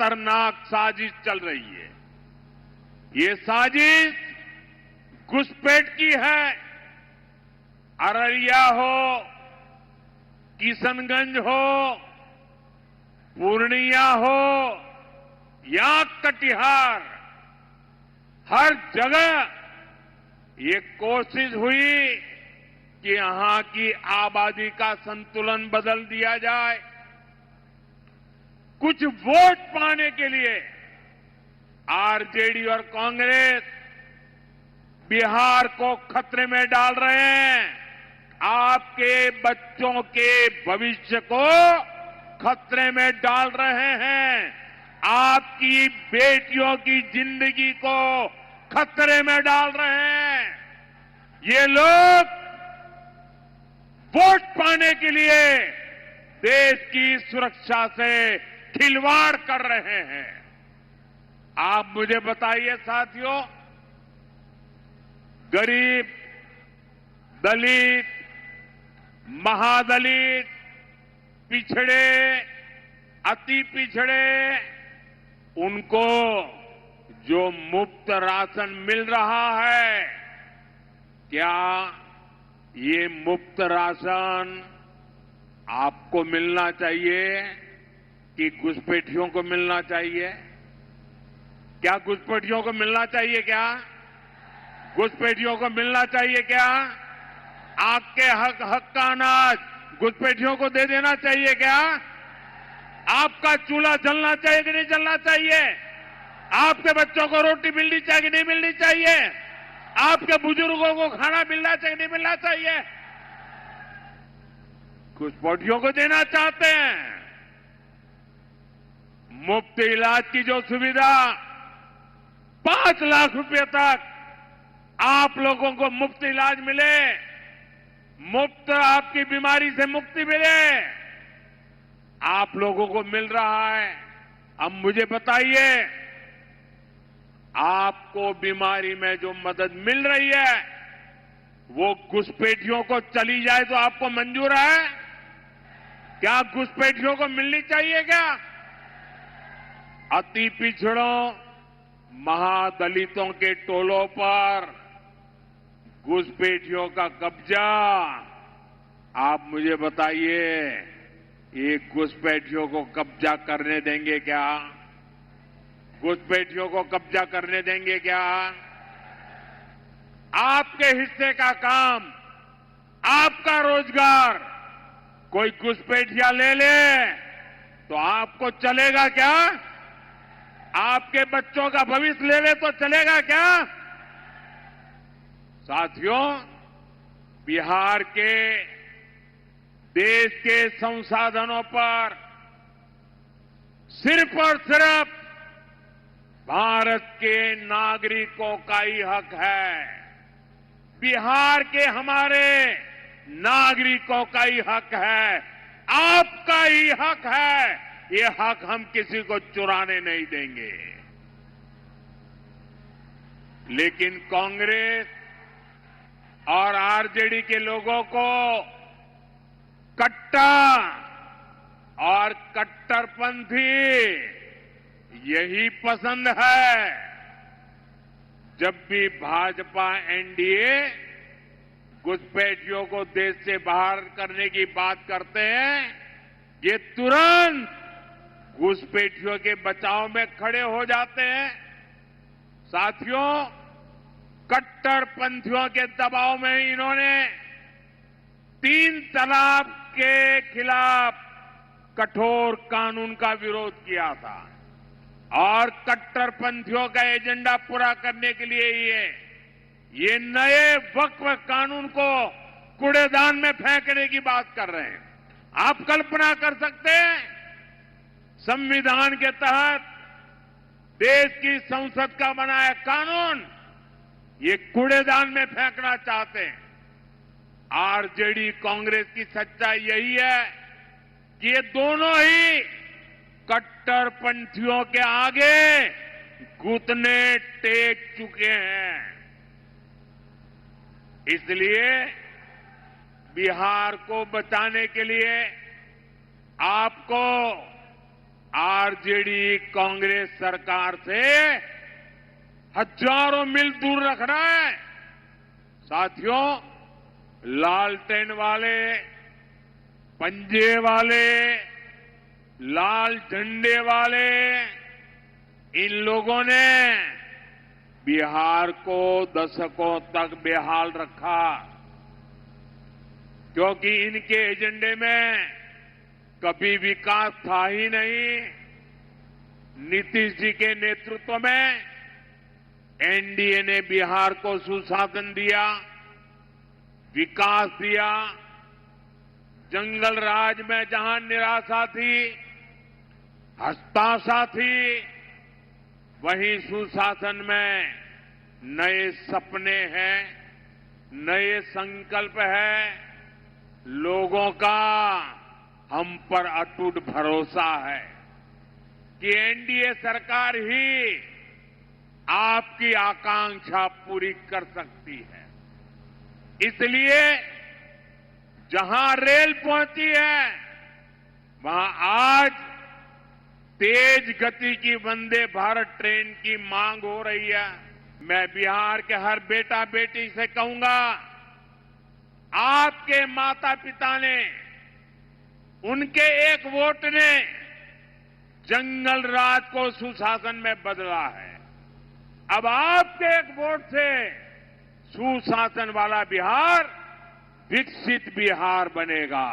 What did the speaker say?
खतरनाक साजिश चल रही है। ये साजिश घुसपैठ की है। अररिया हो, किशनगंज हो, पूर्णिया हो या कटिहार, हर जगह ये कोशिश हुई कि यहां की आबादी का संतुलन बदल दिया जाए। कुछ वोट पाने के लिए आरजेडी और कांग्रेस बिहार को खतरे में डाल रहे हैं। आपके बच्चों के भविष्य को खतरे में डाल रहे हैं। आपकी बेटियों की जिंदगी को खतरे में डाल रहे हैं। ये लोग वोट पाने के लिए देश की सुरक्षा से खिलवाड़ कर रहे हैं। आप मुझे बताइए साथियों, गरीब, दलित, महादलित, पिछड़े, अति पिछड़े, उनको जो मुफ्त राशन मिल रहा है, क्या ये मुफ्त राशन आपको मिलना चाहिए कि घुसपैठियों को मिलना चाहिए? क्या घुसपैठियों को मिलना चाहिए? क्या घुसपैठियों को मिलना चाहिए? क्या आपके हक का अनाज घुसपैठियों को दे देना चाहिए? क्या आपका चूल्हा जलना चाहिए कि नहीं जलना चाहिए? आपके बच्चों को रोटी मिलनी चाहिए कि नहीं मिलनी चाहिए? आपके बुजुर्गों को खाना मिलना चाहिए नहीं मिलना चाहिए? घुसपैठियों को देना चाहते हैं। मुफ्त इलाज की जो सुविधा 5 लाख रुपए तक आप लोगों को मुफ्त इलाज मिले, मुफ्त आपकी बीमारी से मुक्ति मिले, आप लोगों को मिल रहा है। अब मुझे बताइए, आपको बीमारी में जो मदद मिल रही है वो घुसपैठियों को चली जाए तो आपको मंजूर है? क्या घुसपैठियों को मिलनी चाहिए? क्या अति पिछड़ों, महादलितों के टोलों पर घुसपैठियों का कब्जा? आप मुझे बताइए, ये घुसपैठियों को कब्जा करने देंगे क्या? घुसपैठियों को कब्जा करने देंगे क्या? आपके हिस्से का काम, आपका रोजगार कोई घुसपैठिया ले ले तो आपको चलेगा क्या? आपके बच्चों का भविष्य ले ले तो चलेगा क्या? साथियों, बिहार के देश के संसाधनों पर सिर्फ और सिर्फ भारत के नागरिकों का ही हक है। बिहार के हमारे नागरिकों का ही हक है, आपका ही हक है। ये हक हम किसी को चुराने नहीं देंगे। लेकिन कांग्रेस और आरजेडी के लोगों को कट्टा और कट्टरपंथी यही पसंद है। जब भी भाजपा एनडीए घुसपैठियों को देश से बाहर करने की बात करते हैं, ये तुरंत घुसपैठियों के बचाव में खड़े हो जाते हैं। साथियों, कट्टरपंथियों के दबाव में इन्होंने 3 तलाक के खिलाफ कठोर कानून का विरोध किया था और कट्टरपंथियों का एजेंडा पूरा करने के लिए ये नए वक्फ कानून को कूड़ेदान में फेंकने की बात कर रहे हैं। आप कल्पना कर सकते हैं, संविधान के तहत देश की संसद का बनाया कानून ये कूड़ेदान में फेंकना चाहते हैं। आरजेडी कांग्रेस की सच्चाई यही है कि ये दोनों ही कट्टरपंथियों के आगे घुटने टेक चुके हैं। इसलिए बिहार को बचाने के लिए आपको आरजेडी कांग्रेस सरकार से हजारों मील दूर रखना है। साथियों, लालटेन वाले, पंजे वाले, लाल झंडे वाले, इन लोगों ने बिहार को दशकों तक बेहाल रखा, क्योंकि इनके एजेंडे में कभी विकास था ही नहीं। नीतीश जी के नेतृत्व में एनडीए ने बिहार को सुशासन दिया, विकास दिया। जंगल राज में जहां निराशा थी, हताशा थी, वहीं सुशासन में नए सपने हैं, नए संकल्प है। लोगों का हम पर अटूट भरोसा है कि एनडीए सरकार ही आपकी आकांक्षा पूरी कर सकती है। इसलिए जहां रेल पहुंची है, वहां आज तेज गति की वंदे भारत ट्रेन की मांग हो रही है। मैं बिहार के हर बेटा बेटी से कहूंगा, आपके माता पिता ने, उनके एक वोट ने जंगल राज को सुशासन में बदला है। अब आपके एक वोट से सुशासन वाला बिहार विकसित बिहार बनेगा।